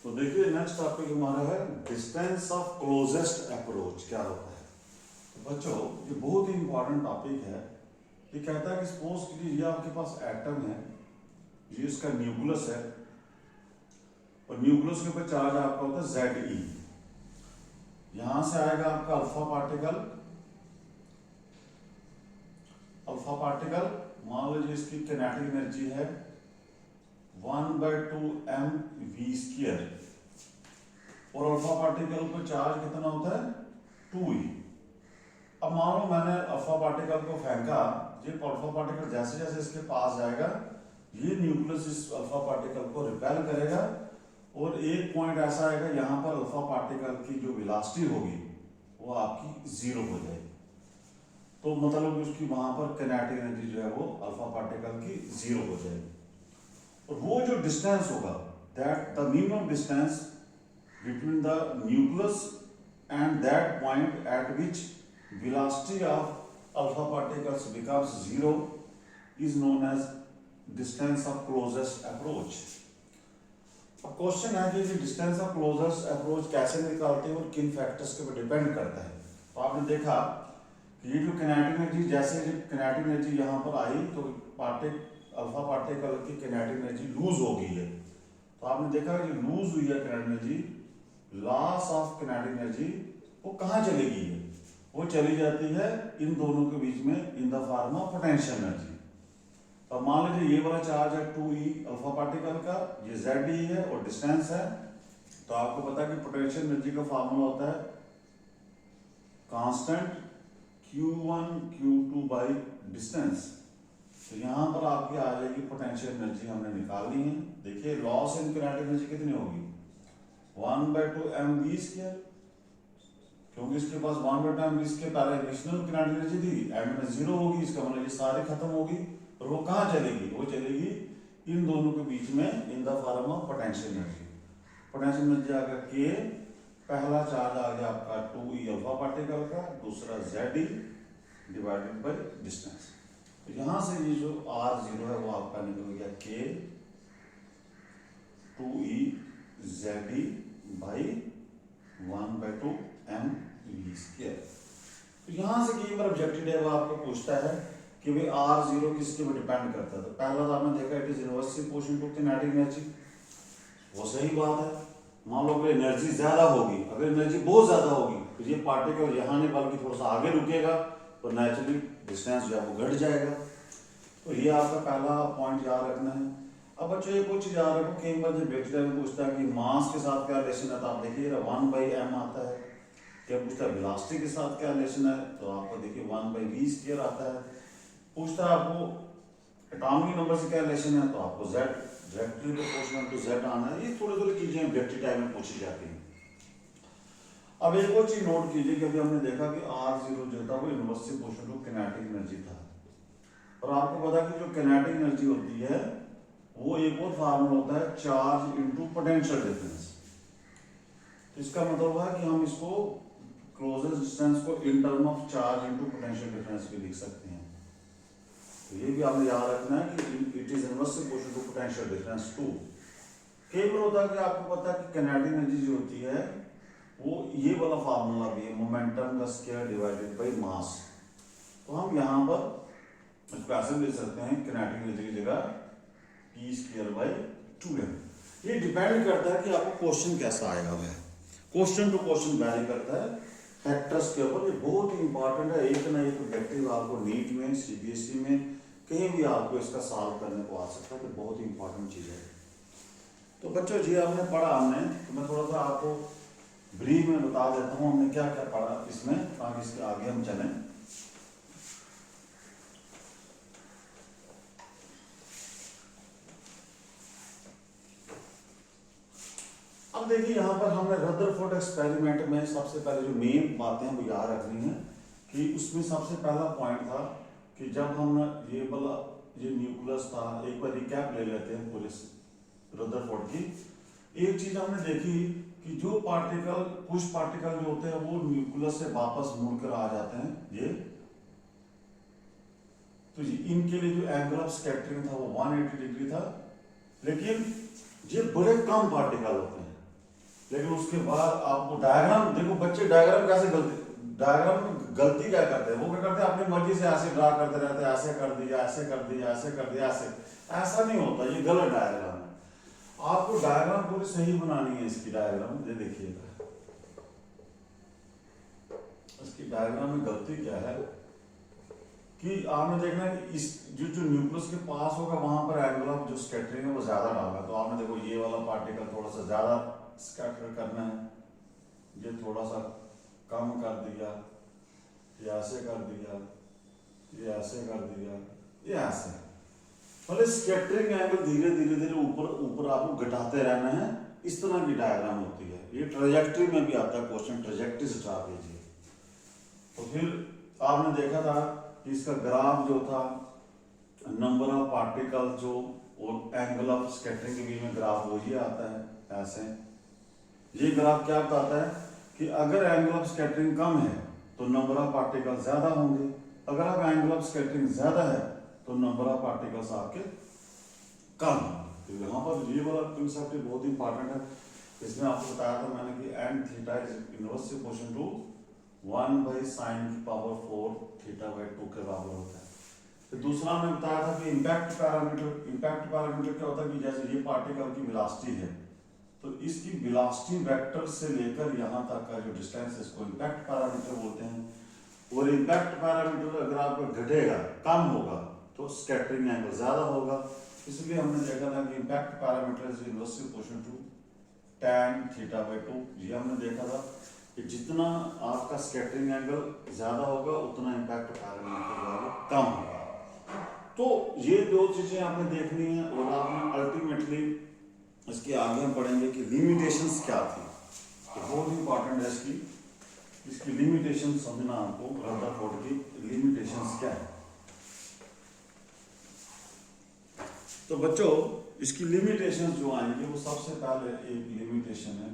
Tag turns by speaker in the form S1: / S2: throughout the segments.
S1: तो देखिए next topic हमारा है डिस्टेंस ऑफ क्लोजेस्ट अप्रोच क्या होता है। तो बच्चों ये बहुत ही इंपॉर्टेंट टॉपिक है। ये कहता है कि सपोज कीजिए ये आपके पास एटम है, ये इसका न्यूक्लियस है और न्यूक्लियस के ऊपर चार्ज आपका होता है Ze। यहां से आएगा आपका अल्फा पार्टिकल मान लीजिए इसकी किनेटिक एनर्जी है 1/2 mv² और अल्फा पार्टिकल पर चार्ज कितना होता है 2e। अब मान लो मैंने अल्फा पार्टिकल को फेंका, ये अल्फा पार्टिकल जैसे जैसे इसके पास जाएगा ये न्यूक्लियस इस अल्फा पार्टिकल को रिपेल करेगा और एक पॉइंट ऐसा आएगा यहाँ पर अल्फा पार्टिकल की जो वेलोसिटी होगी वो आपकी 0 हो जाएगी। तो मतलब उसकी वहां पर किनेटिक एनर्जी जो है वो अल्फा पार्टिकल की 0 हो जाएगी। और वो जो डिस्टेंस होगा that the minimum distance between the nucleus and that point eight which velocity of alpha particles becomes 0 is known as distance of closest approach। अब क्वेश्चन है कि डिस्टेंस ऑफ क्लोजेस्ट अप्रोच कैसे निकालते हैं और किन फैक्टर्स के ऊपर डिपेंड करता है। तो आपने देखा कि ये जो किनेटिक एनर्जी जैसे किनेटिक एनर्जी यहाँ पर आई तो अल्फा पार्टिकल की किनेटिक एनर्जी लूज हो गई है। तो आपने देखा कि लूज हुई है kinetic energy, loss of kinetic energy वो कहाँ चली गई है, वो चली जाती है इन दोनों के बीच में in the form of potential energy. तो मान लीजिए ये वाला चार्ज है 2e अल्फा पार्टिकल का, ये Ze है और डिस्टेंस है। तो आपको पता है कि पोटेंशियल एनर्जी का फार्मूला होता है constant Q1 Q2 by distance. तो यहाँ पर आपकी आ जाएगी पोटेंशियल एनर्जी हमने निकालनी है। देखिए लॉस इन किनेटिक एनर्जी कितनी होगी 1/2 mv², क्योंकि इसके पास 1/2 mv² पहले इनिशियल किनेटिक एनर्जी थी, एंड में 0 होगी, इसका मतलब ये सारे खत्म होगी और वो कहाँ चलेगी, वो चलेगी इन दोनों के बीच में in the form of potential energy. Potential energy आ गया K, पहला चार्ज आ गया आपका 2e अल्फा पार्टिकल का, दूसरा Ze डिवाइडेड बाय डिस्टेंस। तो यहां से ये जो R0 है वो आपका निकल गया K 2e Ze by 1/2 mv²। तो यहां से कई बार ऑब्जेक्टिव है वो आपको पूछता है कि भाई R0 किसके ऊपर डिपेंड करता है। तो पहला तो आपने देखा it is inversely proportional to kinetic energy, वो सही बात है। मान लो अगर एनर्जी ज्यादा होगी, अगर एनर्जी बहुत ज्यादा होगी तो ये पार्टिकल यहाँ नहीं बल्कि थोड़ा सा आगे रुकेगा तो नेचुरली डिस्टेंस जो है वो घट जाएगा। तो ये आपका पहला पॉइंट याद रखना है। अब बच्चों ये कुछ याद रखो, कई बार जब बैक्टीरिया में पूछता है कि मास के साथ क्या रिलेशन है तो आप देखिए 1/m आता है। क्या पूछता है वेलोसिटी के साथ क्या रिलेशन है तो आपको देखिए 1/v² आता है। पूछता है आपको एटॉमिक नंबर से क्या रिलेशन है तो आपको Z directly proportional to Z आना है। ये थोड़ी थोड़ी चीजें ऑब्जेक्टिव टाइप में पूछी जाती हैं। अब एक और चीज नोट कीजिए कि अभी हमने देखा कि R0 जो था वो inversely proportional to kinetic energy था और आपको पता कि जो किनेटिक एनर्जी होती है वो एक और फार्मूला होता है चार्ज इनटू पोटेंशियल डिफरेंस। तो इसका मतलब है कि हम इसको क्लोजेस्ट डिस्टेंस को in term of charge into potential difference भी लिख सकते हैं। तो ये भी आपने याद रखना है कि it is inversely proportional to potential difference 2। केवल होता है कि आपको पता है कि किनेटिक एनर्जी जो होती है वो ये वाला फार्मूला भी है मोमेंटम का स्क्वायर डिवाइडेड बाय मास। तो हम यहाँ पर इसको ऐसे ले सकते हैं किनेटिक एनर्जी की जगह P²/2m। ये डिपेंड करता है कि आपको क्वेश्चन कैसा आएगा, वह क्वेश्चन टू क्वेश्चन वैरी करता है फैक्टर्स के ऊपर। ये बहुत ही इंपॉर्टेंट है, एक ना एक ऑब्जेक्टिव आपको नीट में CBSE में कहीं भी आपको इसका सॉल्व करने को आ सकता है। तो बहुत ही इंपॉर्टेंट चीज है। तो बच्चों जी आपने पढ़ा हमने, तो मैं थोड़ा सा आपको ब्रीफ में बता देता हूँ हमने क्या क्या पढ़ा इसमें ताकि इसके आगे हम चलें। अब देखिए यहाँ पर हमने रदरफोर्ड एक्सपेरिमेंट में सबसे पहले जो मेन बातें हैं वो याद रखनी है कि उसमें सबसे पहला पॉइंट था कि जब हम ये वाला ये न्यूक्लियस था, एक बार रिकैप ले लेते हैं पूरे रदरफोर्ड की। एक चीज हमने देखी कि जो पार्टिकल कुछ पार्टिकल जो होते हैं वो न्यूक्लियस से वापस मुड़कर आ जाते हैं ये, तो इनके लिए जो एंगल ऑफ स्कैटरिंग था वो 180 डिग्री था। लेकिन ये बड़े कम पार्टिकल होते हैं लेकिन उसके बाद आपको डायग्राम देखो, बच्चे डायग्राम गलती क्या करते हैं, वो क्या करते हैं अपनी मर्जी से ऐसे ड्रा करते रहते हैं, ऐसे कर दिया, ऐसे कर दिया, ऐसे कर दिया, ऐसा नहीं होता, ये गलत डायग्राम है। आपको डायग्राम पूरी सही बनानी है। इसकी डायग्राम ये देखिएगा, इसकी डायग्राम में गलती क्या है कि आपने देखना है कि इस जो न्यूक्लियस के पास होगा वहां पर एंगल ऑफ जो स्कैटरिंग है वो ज्यादा डालना है। तो आपने देखो ये वाला पार्टिकल थोड़ा सा ज्यादा स्कैटर करना है, ये थोड़ा सा कम कर दिया, ये ऐसे कर दिया, ये ऐसे कर दिया, ये ऐसे। मतलब स्कैटरिंग एंगल धीरे धीरे धीरे ऊपर ऊपर आपको घटाते रहना है। इस तरह की डायग्राम होती है। ये ट्रेजेक्ट्री में भी आता है क्वेश्चन, ट्रेजेक्ट्री से ड्रा कीजिए। तो फिर आपने देखा था कि इसका ग्राफ जो था, नंबर ऑफ पार्टिकल जो और एंगल ऑफ स्कैटरिंग के बीच में ग्राफ वो ये आता है ऐसे। ये ग्राफ क्या बताता है कि अगर एंगल ऑफ स्कैटरिंग कम है तो नंबर ऑफ पार्टिकल ज्यादा होंगे, अगर आप एंगल ऑफ स्कैटरिंग ज्यादा है तो नंबर ऑफ पार्टिकल्स आपके कम। तो यहाँ पर ये वाला कंसेप्ट बहुत इंपॉर्टेंट है। इसमें आपको बताया था मैंने कि N theta is inverse proportional to 1/sin⁴ θ/2 के बराबर होता है। फिर दूसरा हमने बताया था कि इम्पैक्ट पैरामीटर क्या होता है कि जैसे ये पार्टिकल की वेलोसिटी है तो इसकी वेलोसिटी वेक्टर से लेकर यहाँ तक का जो डिस्टेंस है इसको इम्पैक्ट पैरामीटर बोलते हैं। और इम्पैक्ट पैरामीटर अगर आपका घटेगा, कम होगा तो स्कैटरिंग एंगल ज्यादा होगा। इसलिए हमने देखा था कि impact parameter is inversely proportional to tan θ/2। ये हमने देखा था कि जितना आपका स्कैटरिंग एंगल ज्यादा होगा उतना इम्पैक्ट पैरामीटर कम होगा। तो ये दो चीजें आपने देखनी है और आपने अल्टीमेटली इसके आगे हम पढ़ेंगे कि लिमिटेशंस क्या थी। तो बहुत इंपॉर्टेंट है इसकी लिमिटेशन समझना, आपको रदरफोर्ड की लिमिटेशंस क्या है। तो बच्चों इसकी लिमिटेशंस जो आएंगे वो सबसे पहले एक लिमिटेशन है,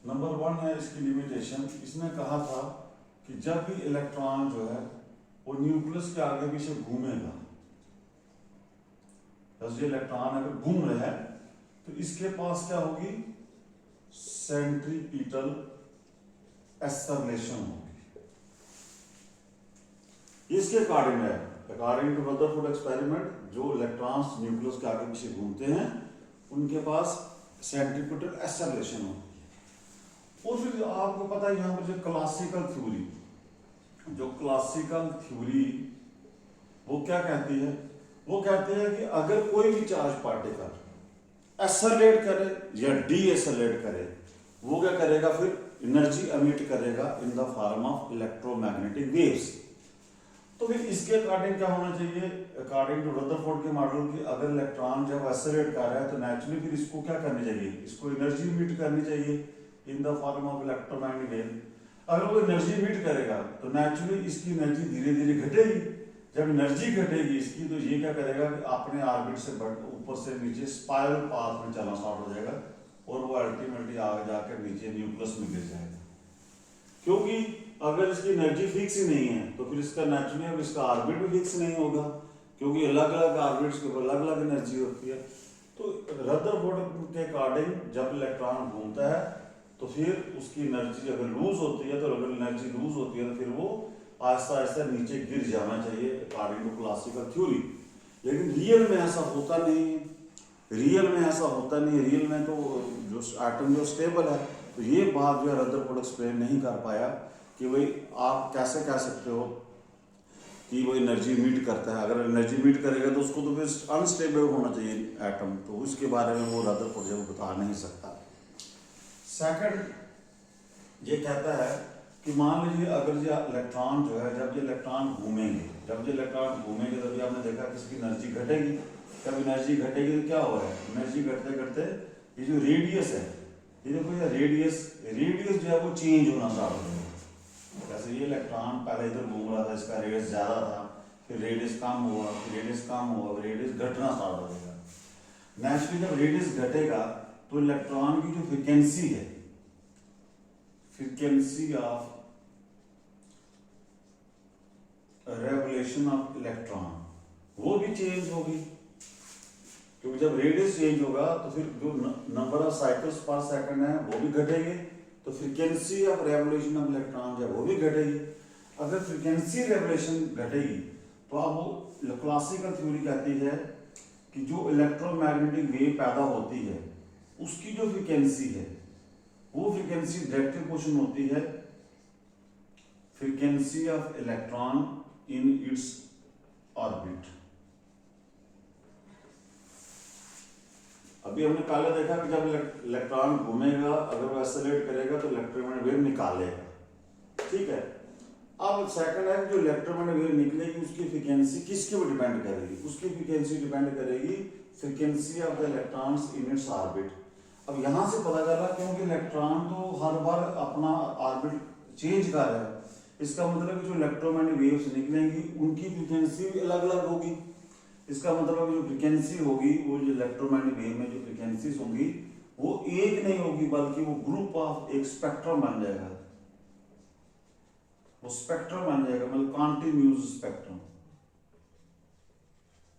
S1: नंबर 1 है इसकी लिमिटेशन। इसने कहा था कि जब भी इलेक्ट्रॉन जो है वो न्यूक्लियस के आगे पीछे घूमेगा, ये इलेक्ट्रॉन अगर घूम रहा है तो इसके पास क्या होगी, सेंट्रीपिटल एक्सेलरेशन होगी। इसके अकॉर्डिंग है, अकॉर्डिंग टू रदरफोर्ड एक्सपेरिमेंट, जो इलेक्ट्रॉन्स न्यूक्लियस के आगे पीछे घूमते हैं उनके पास सेंट्रीपिटल एक्सेलरेशन होती है। और फिर आपको पता है यहाँ पर जो क्लासिकल थ्योरी वो क्या कहती है, वो कहते हैं कि अगर कोई भी चार्ज पार्टिकल एक्सेलरेट करे या डी एक्सेलरेट करे, वो क्या करेगा, फिर एनर्जी एमिट करेगा इन the form of electromagnetic waves. तो फिर इसके अकॉर्डिंग क्या होना चाहिए, अकॉर्डिंग टू रदरफोर्ड के मॉडल की, अगर इलेक्ट्रॉन जब एक्सेलरेट कर रहा है तो नेचुरली फिर इसको क्या करनी चाहिए, इसको एनर्जी एमिट करनी चाहिए इन the form of electromagnetic wave. अगर वो एनर्जी एमिट करेगा तो नेचुरली इसकी एनर्जी धीरे धीरे घटेगी। जब एनर्जी घटेगी इसकी तो ये क्या करेगा कि अपने ऑर्बिट से ऊपर से नीचे स्पाइरल पाथ में चलना स्टार्ट हो जाएगा और वो अल्टीमेटली आगे जाकर नीचे न्यूक्लियस में गिर जाएगा। क्योंकि अगर इसकी एनर्जी फिक्स ही नहीं है तो फिर इसका नेचुरली अब इसका ऑर्बिट भी फिक्स नहीं होगा, क्योंकि अलग अलग ऑर्बिट्स के ऊपर अलग अलग एनर्जी होती है। तो रदरफोर्ड के अकॉर्डिंग जब इलेक्ट्रॉन घूमता है तो फिर उसकी एनर्जी अगर लूज होती है, तो अगर एनर्जी लूज होती है तो फिर वो आहिस्ता आहिस्ता नीचे गिर जाना चाहिए अकॉर्डिंग टू क्लासिकल थ्योरी। लेकिन रियल में ऐसा होता नहीं है, रियल में तो जो एटम जो स्टेबल है, तो ये बात जो है रदरफोर्ड एक्सप्लेन नहीं कर पाया कि भाई आप कैसे कह सकते हो कि वो एनर्जी मीट करता है। अगर एनर्जी मीट करेगा तो उसको तो फिर अनस्टेबल होना चाहिए एटम, तो उसके बारे में वो रदरफोर्ड जो बता नहीं सकता। सेकंड ये कहता है कि मान लीजिए अगर ये इलेक्ट्रॉन जो है, जब ये इलेक्ट्रॉन घूमेंगे तभी आपने देखा कि इसकी एनर्जी घटेगी। जब एनर्जी घटेगी तो क्या हो रहा है, एनर्जी घटते घटते ये जो रेडियस है, ये देखो ये रेडियस जो है वो चेंज होना स्टार्ट हो जाएगा। जैसे ये इलेक्ट्रॉन पहले इधर घूम रहा था, इसका रेडियस ज्यादा था, फिर रेडियस कम हुआ, रेडियस घटना स्टार्ट हो जाएगा। नेचुरली जब रेडियस घटेगा तो इलेक्ट्रॉन की जो फ्रीक्वेंसी है, frequency of revolution of electron, वो भी चेंज होगी। क्योंकि जब रेडियस चेंज होगा तो फिर जो नंबर ऑफ साइकिल्स पर सेकंड है वो भी घटेंगे, तो frequency of revolution of electron है वो भी घटेगी। अगर फ्रीक्वेंसी रेवोल्यूशन घटेगी तो अब वो क्लासिकल थ्योरी कहती है कि जो इलेक्ट्रोमैग्नेटिक वेव पैदा होती है उसकी जो फ्रीक्वेंसी है वो फ्रीक्वेंसी डायरेक्ट प्रोपोर्शनल होती है frequency of electron in its orbit. अभी हमने पहले देखा कि जब इलेक्ट्रॉन घूमेगा अगर वो एक्सेलरेट करेगा तो इलेक्ट्रोमैग्नेटिक वेव निकालेगा, ठीक है। अब सेकंड है जो इलेक्ट्रोमैग्नेटिक वेव निकलेगी उसकी फ्रीक्वेंसी किसके ऊपर डिपेंड करेगी, उसकी फ्रीक्वेंसी डिपेंड करेगी frequency of the electrons in its orbit. अब यहां से पता चला क्योंकि इलेक्ट्रॉन तो हर बार अपना ऑर्बिट चेंज कर रहा है, इसका मतलब जो इलेक्ट्रोमैग्नेटिक वेव्स निकलेंगी उनकी फ्रीक्वेंसी भी अलग अलग होगी। इसका मतलब जो फ्रीक्वेंसी होगी वो जो इलेक्ट्रोमैग्नेटिक वेव में जो फ्रीक्वेंसीज होंगी वो एक नहीं होगी बल्कि वो ग्रुप ऑफ एक स्पेक्ट्रम बन जाएगा, वो स्पेक्ट्रम बन जाएगा, मतलब कॉन्टिन्यूस स्पेक्ट्रम।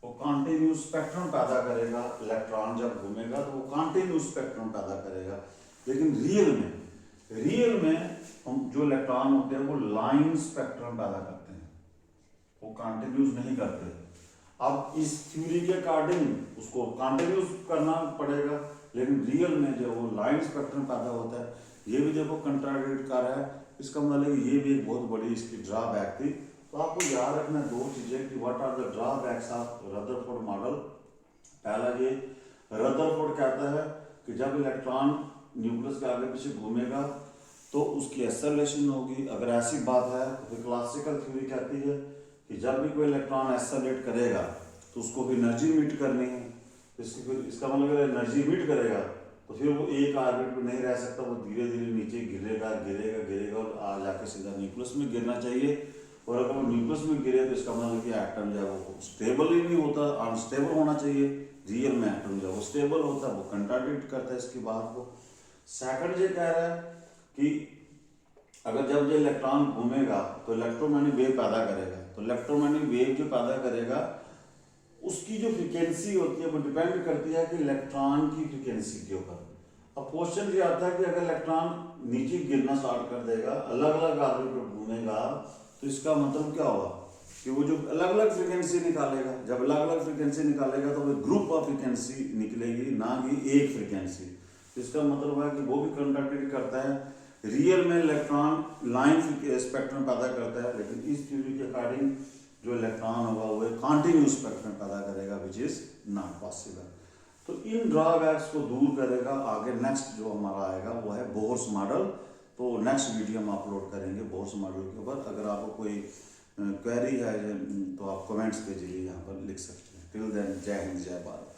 S1: वो कॉन्टिन्यूस स्पेक्ट्रम पैदा करेगा, इलेक्ट्रॉन जब घूमेगा तो वो कॉन्टिन्यूस स्पेक्ट्रम पैदा करेगा। लेकिन रियल में हम जो इलेक्ट्रॉन होते हैं वो लाइन स्पेक्ट्रम पैदा करते हैं, वो कॉन्टिन्यूस नहीं करते। अब इस थ्योरी के अकॉर्डिंग उसको कॉन्टिन्यूस करना पड़ेगा, लेकिन रियल में जो वो लाइन स्पेक्ट्रम पैदा होता है ये भी देखो कंट्राडिक्ट कर रहा है। इसका मतलब ये भी एक बहुत बड़ी इसकी ड्रॉबैक थी। तो आपको याद रखना दो चीजें कि what are the drawbacks of Rutherford model. पहला ये रदरफोर्ड कहता है कि जब इलेक्ट्रॉन न्यूक्लियस के आगे पीछे घूमेगा तो उसकी एक्सेलरेशन होगी। अगर ऐसी बात है तो क्लासिकल थ्योरी कहती है कि जब भी कोई इलेक्ट्रॉन एक्सेलरेट करेगा तो उसको फिर एनर्जी मीट करनी है। इसका मतलब अगर एनर्जी मीट करेगा तो फिर वो एक ऑर्बिट पे नहीं रह सकता, वो धीरे धीरे नीचे गिरेगा और आ जाके सीधा न्यूक्लियस में गिरना चाहिए। और अगर वो न्यूक्लियस में गिरे तो इसका मतलब कि एटम जो है वो स्टेबल ही नहीं होता, अनस्टेबल होना चाहिए। रियल में एटम जो है वो स्टेबल होता है, वो कंट्राडिक्ट करता है इसकी बात को। सेकंड ये कह रहा है कि अगर जब ये इलेक्ट्रॉन घूमेगा तो इलेक्ट्रोमैग्नेटिक वेव पैदा करेगा, तो इलेक्ट्रोमैग्नेटिक वेव जो पैदा करेगा उसकी जो फ्रीक्वेंसी होती है वो डिपेंड करती है कि इलेक्ट्रॉन की फ्रीक्वेंसी के ऊपर। अब क्वेश्चन ये आता है कि अगर इलेक्ट्रॉन नीचे गिरना स्टार्ट कर देगा, अलग अलग ऑर्बिट पर घूमेगा, तो इसका मतलब क्या होगा कि वो जो अलग अलग फ्रीक्वेंसी निकालेगा, जब अलग अलग फ्रीक्वेंसी निकालेगा तो वो ग्रुप ऑफ फ्रीक्वेंसी निकलेगी, ना कि एक फ्रीक्वेंसी। इसका मतलब है कि वो भी कंट्राडिक्ट करता है। रियल में इलेक्ट्रॉन लाइन स्पेक्ट्रम पैदा करता है, लेकिन इस थ्योरी के अकॉर्डिंग जो इलेक्ट्रॉन होगा वो एक कॉन्टिन्यूस स्पेक्ट्रम पैदा करेगा, विच इज नॉट पॉसिबल। तो इन ड्रॉबैक्स को दूर करेगा। आगे नेक्स्ट जो हमारा आएगा वो है बोर्स मॉडल। तो नेक्स्ट वीडियो हम अपलोड करेंगे बोर्स मॉडल के ऊपर। अगर आपको कोई क्वेरी है तो आप कमेंट्स के जरिए यहाँ पर लिख सकते हैं। टिल देन जय हिंद जय भारत।